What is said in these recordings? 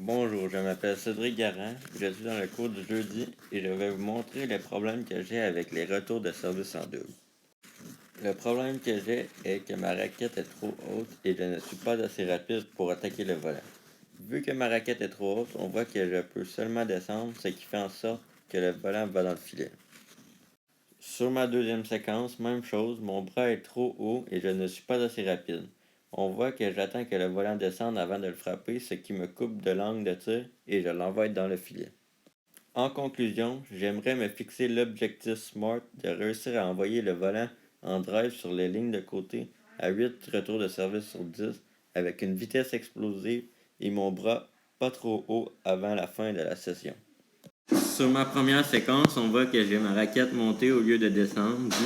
Bonjour, je m'appelle Cédric Garand, je suis dans le cours du jeudi et je vais vous montrer les problèmes que j'ai avec les retours de service en double. Le problème que j'ai est que ma raquette est trop haute et je ne suis pas assez rapide pour attaquer le volant. Vu que ma raquette est trop haute, on voit que je peux seulement descendre, ce qui fait en sorte que le volant va dans le filet. Sur ma deuxième séquence, même chose, mon bras est trop haut et je ne suis pas assez rapide. On voit que j'attends que le volant descende avant de le frapper, ce qui me coupe de l'angle de tir et je l'envoie dans le filet. En conclusion, j'aimerais me fixer l'objectif SMART de réussir à envoyer le volant en drive sur les lignes de côté à 8 retours de service sur 10 avec une vitesse explosive et mon bras pas trop haut avant la fin de la session. Sur ma première séquence, on voit que j'ai ma raquette montée au lieu de descendre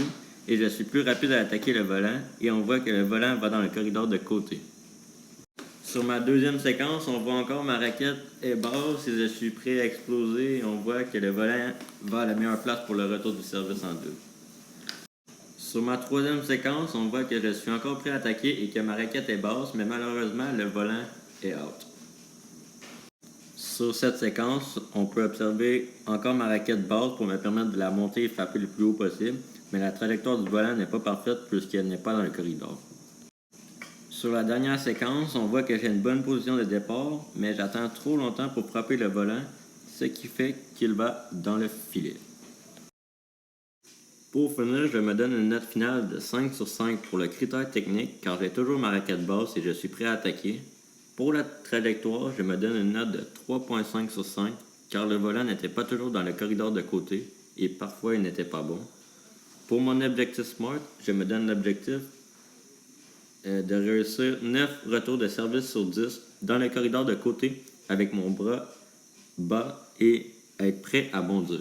et je suis plus rapide à attaquer le volant et on voit que le volant va dans le corridor de côté. Sur ma deuxième séquence, on voit encore ma raquette est basse et je suis prêt à exploser et on voit que le volant va à la meilleure place pour le retour du service en double. Sur ma troisième séquence, on voit que je suis encore prêt à attaquer et que ma raquette est basse, mais malheureusement, le volant est out. Sur cette séquence, on peut observer encore ma raquette basse pour me permettre de la monter et frapper le plus haut possible, mais la trajectoire du volant n'est pas parfaite puisqu'elle n'est pas dans le corridor. Sur la dernière séquence, on voit que j'ai une bonne position de départ, mais j'attends trop longtemps pour frapper le volant, ce qui fait qu'il va dans le filet. Pour finir, je me donne une note finale de 5 sur 5 pour le critère technique car j'ai toujours ma raquette basse et je suis prêt à attaquer. Pour la trajectoire, je me donne une note de 3.5 sur 5 car le volant n'était pas toujours dans le corridor de côté et parfois il n'était pas bon. Pour mon objectif SMART, je me donne l'objectif de réussir 9 retours de service sur 10 dans le corridor de côté avec mon bras bas et être prêt à bondir.